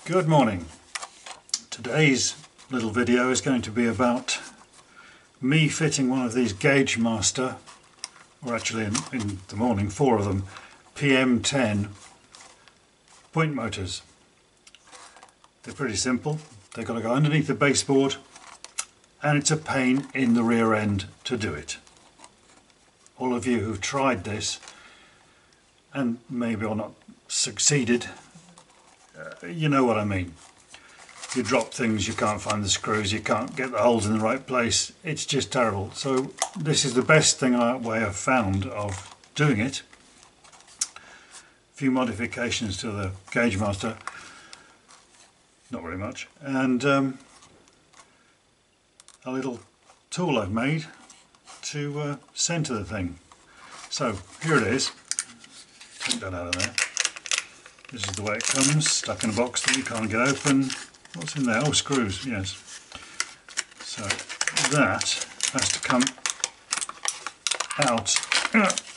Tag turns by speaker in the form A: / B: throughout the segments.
A: Good morning. Today's little video is going to be about me fitting one of these Gaugemaster, or actually in the morning 4 of them, PM10 point motors. They're pretty simple. They've got to go underneath the baseboard and it's a pain in the rear end to do it. All of you who've tried this and maybe or not succeeded, you know what I mean. You drop things, you can't find the screws, you can't get the holes in the right place. It's just terrible. So this is the best way I've found of doing it. A few modifications to the Gaugemaster, not very much, and a little tool I've made to centre the thing. So here it is. Take that out of there. This is the way it comes, stuck in a box that you can't get open. What's in there? Oh, screws, yes. So that has to come out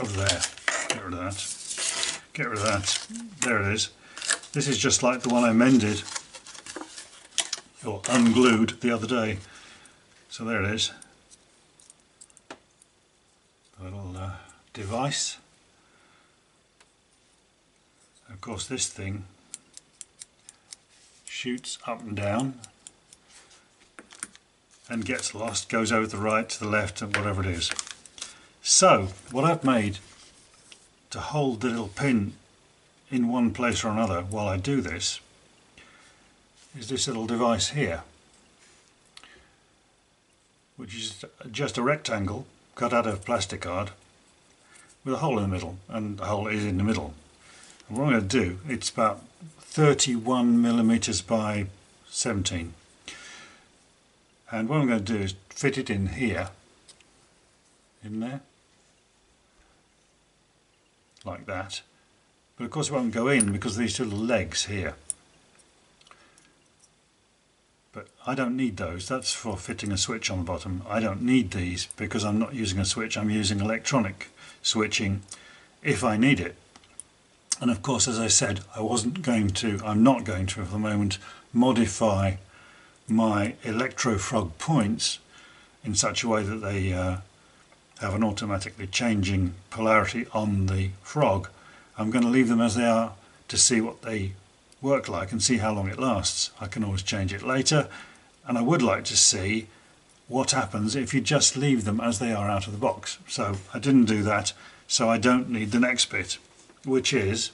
A: of there. Get rid of that. Get rid of that. There it is. This is just like the one I mended or unglued the other day. So there it is. A little device. Of course this thing shoots up and down and gets lost, goes over to the right, to the left, and whatever it is. So what I've made to hold the little pin in one place or another while I do this is this little device here, which is just a rectangle cut out of plastic card with a hole in the middle, and the hole is in the middle. And what I'm going to do, it's about 31 millimeters by 17, and what I'm going to do is fit it in here, in there, like that. But of course it won't go in because of these little legs here. But I don't need those. That's for fitting a switch on the bottom. I don't need these because I'm not using a switch. I'm using electronic switching if I need it. And of course, as I said, I'm not going to for the moment modify my electro-frog points in such a way that they have an automatically changing polarity on the frog. I'm going to leave them as they are to see what they work like and see how long it lasts. I can always change it later, and I would like to see what happens if you just leave them as they are out of the box. So I didn't do that, so I don't need the next bit, which is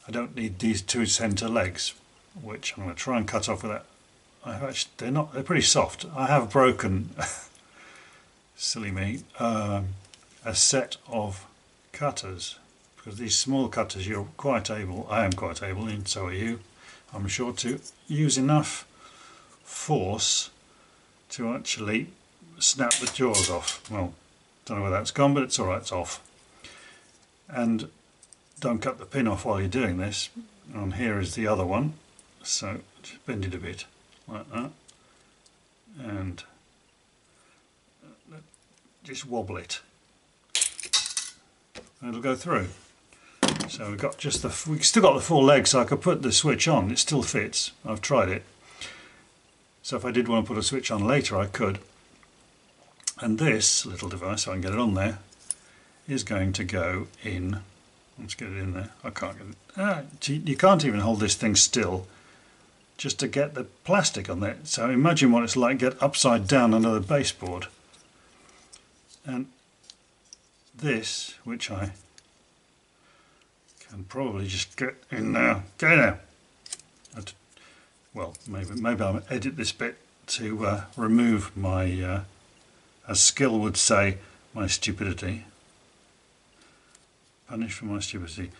A: I don't need these two centre legs, which I'm going to try and cut off with that. They're pretty soft. I have broken, silly me, a set of cutters, because these small cutters I am quite able, and so are you, I'm sure, to use enough force to actually snap the jaws off. Well, don't know where that's gone, but it's alright, it's off. And don't cut the pin off while you're doing this. And here is the other one, so just bend it a bit like that and just wobble it and it'll go through. So we've still got the 4 legs, so I could put the switch on, it still fits. I've tried it. So if I did want to put a switch on later, I could. And this little device, so I can get it on there, is going to go in. Let's get it in there. I can't get it. You can't even hold this thing still just to get the plastic on there. So imagine what it's like to get upside down under the baseboard. And this, which I can probably just get in there. Get in there. Well, maybe I'll edit this bit to remove my, as Skill would say, my stupidity. Punished for my stupidity.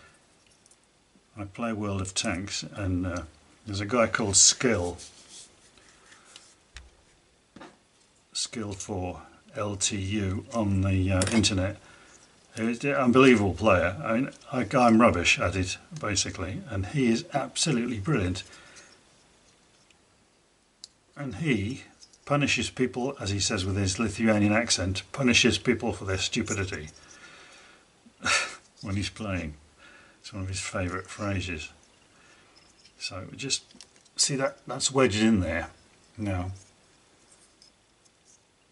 A: I play World of Tanks, and there's a guy called Skill 4 LTU on the internet. He's an unbelievable player. I mean, I'm rubbish at it basically, and he is absolutely brilliant. And he punishes people, as he says with his Lithuanian accent, punishes people for their stupidity. When he's playing. It's one of his favourite phrases. So just see that's wedged in there now,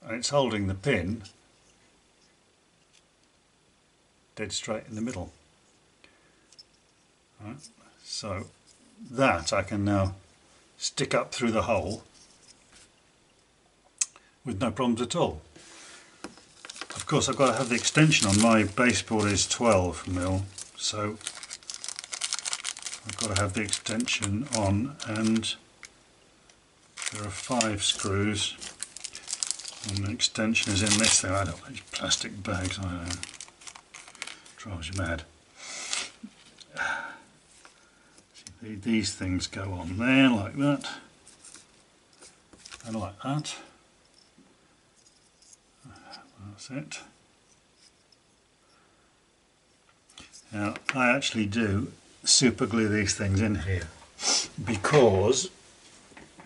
A: and it's holding the pin dead straight in the middle. Right. So that I can now stick up through the hole with no problems at all. Of course I've got to have the extension on. My baseboard is 12mm, so I've got to have the extension on, and there are 5 screws, and the extension is in this thing. I don't know, these plastic bags, I don't know, drives you mad. See, these things go on there like that, and like that. That's it. Now I actually do super glue these things in here because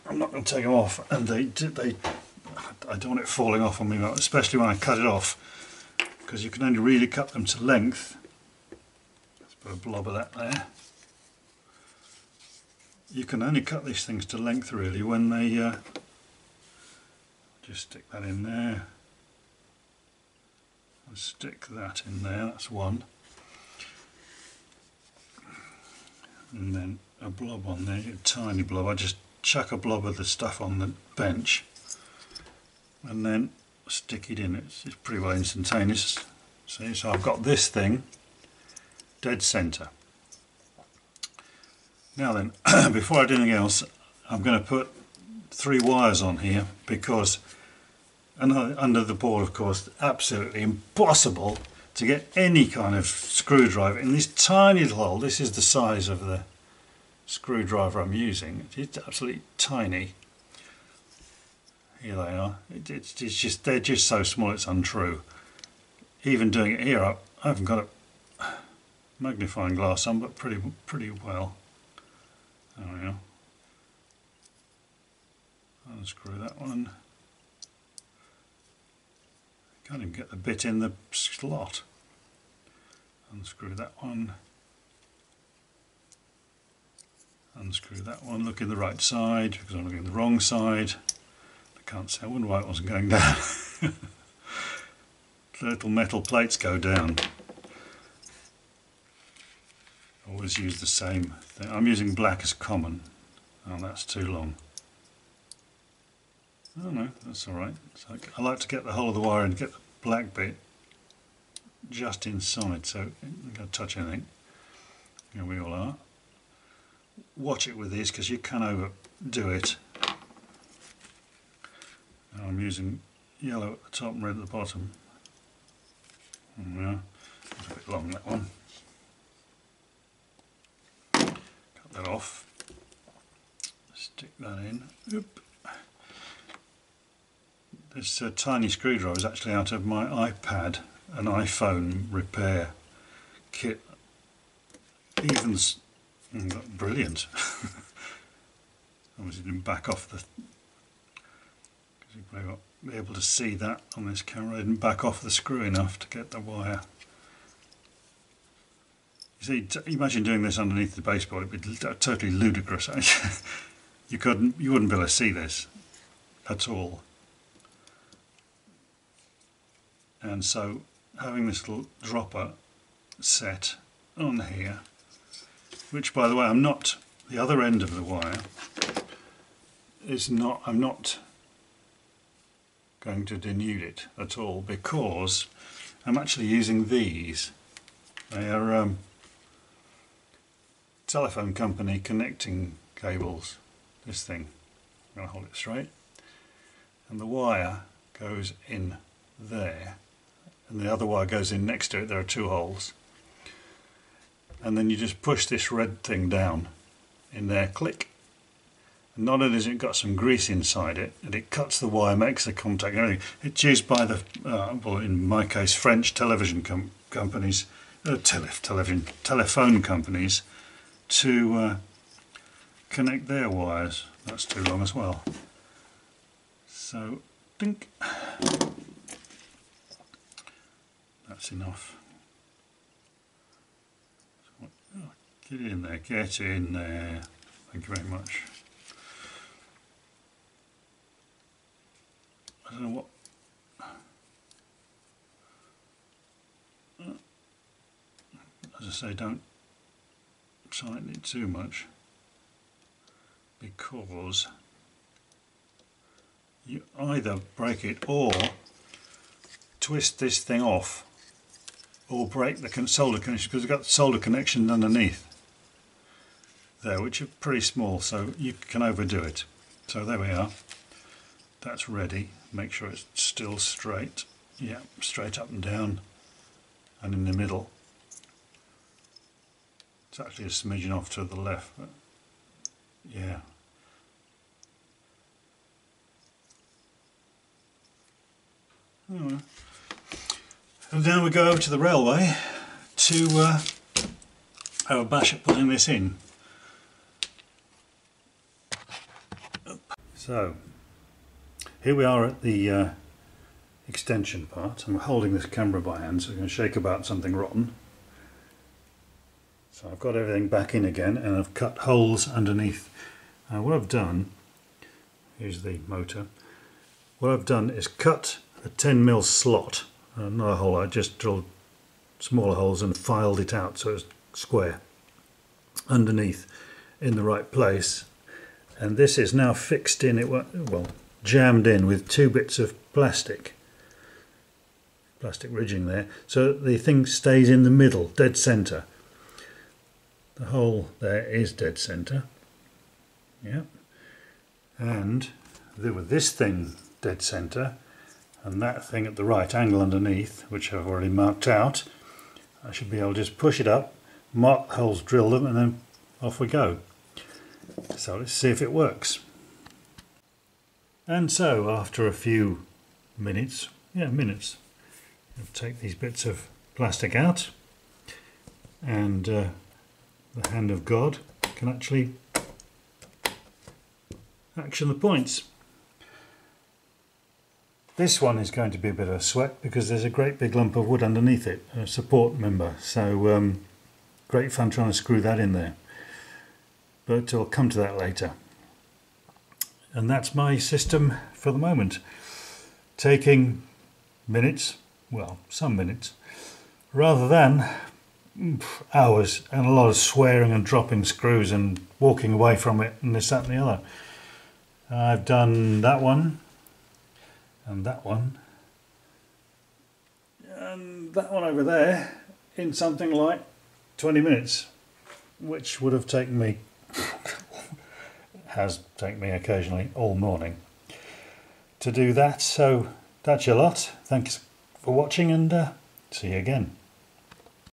A: I'm not going to take them off, and I don't want it falling off on me, especially when I cut it off, because you can only really cut them to length. Let's put a blob of that there. You can only cut these things to length really when they just stick that in there and stick that in there. That's one, and then a blob on there, a tiny blob. I just chuck a blob of the stuff on the bench and then stick it in. It's pretty well instantaneous. See, so I've got this thing dead centre. Now then, before I do anything else, I'm going to put 3 wires on here, because under the board, of course, absolutely impossible to get any kind of screwdriver in this tiny little hole. This is the size of the screwdriver I'm using. It's absolutely tiny. Here they are. It's just, they're just so small it's untrue. Even doing it here, I haven't got a magnifying glass on, but pretty well. There we go. Unscrew that one. Can't even get the bit in the slot. Unscrew that one. Unscrew that one. Look in the right side, because I'm looking the wrong side. I can't see. I wonder why it wasn't going down. The little metal plates go down. Always use the same thing. I'm using black as common. Oh, that's too long. Oh no, that's alright. I like to get the whole of the wire and get the black bit just inside, so I'm not going to touch anything. Here we all are. Watch it with these, because you can overdo it. Now I'm using yellow at the top and red at the bottom. Yeah, it's a bit long, that one. Cut that off. Stick that in. Oop. This tiny screwdriver is actually out of my iPad, an iPhone repair kit. Even brilliant. Obviously didn't back off the, because you probably won't be able to see that on this camera. I didn't back off the screw enough to get the wire. You see, imagine doing this underneath the baseboard. It'd be totally ludicrous. You wouldn't be able to see this at all. And so having this little dropper set on here, which by the way, I'm not, the other end of the wire is not, I'm not going to denude it at all, because I'm actually using these. They are telephone company connecting cables, this thing. I'm going to hold it straight, and the wire goes in there, and the other wire goes in next to it. There are 2 holes, and then you just push this red thing down in there, click, and not only has it got some grease inside it, and it cuts the wire, makes the contact and everything. It's used by the well, in my case, French television companies, telephone companies, to connect their wires. That's too long as well. So, dink. That's enough. Get in there, get in there. Thank you very much. I don't know what. As I say, don't tighten it too much, because you either break it or twist this thing off, or break the solder connection, because we've got solder connections underneath there which are pretty small, so you can overdo it. So there we are, that's ready. Make sure it's still straight, yeah, straight up and down and in the middle. It's actually a smidgen off to the left, but yeah. Oh. And now we go over to the railway to have a bash at putting this in. So here we are at the extension part. I'm holding this camera by hand, so I'm going to shake about something rotten. So I've got everything back in again, and I've cut holes underneath. What I've done, here's the motor, what I've done is cut a 10mm slot, not a hole, I just drilled smaller holes and filed it out so it's square underneath in the right place. And this is now fixed in, well, jammed in with 2 bits of plastic ridging there, so the thing stays in the middle, dead centre. The hole there is dead centre, yeah, and with this thing dead centre and that thing at the right angle underneath, which I've already marked out, I should be able to just push it up, mark holes, drill them, and then off we go. So let's see if it works. And so after a few minutes, I'll take these bits of plastic out, and the hand of God can actually action the points. This one is going to be a bit of a sweat because there's a great big lump of wood underneath it, a support member, so great fun trying to screw that in there. But I'll come to that later. And that's my system for the moment. Taking minutes, well, some minutes, rather than hours, and a lot of swearing and dropping screws and walking away from it and this, that and the other. I've done that one, and that one, and that one over there in something like 20 minutes, which would have taken me, has taken me occasionally all morning to do that. So that's your lot. Thanks for watching, and see you again.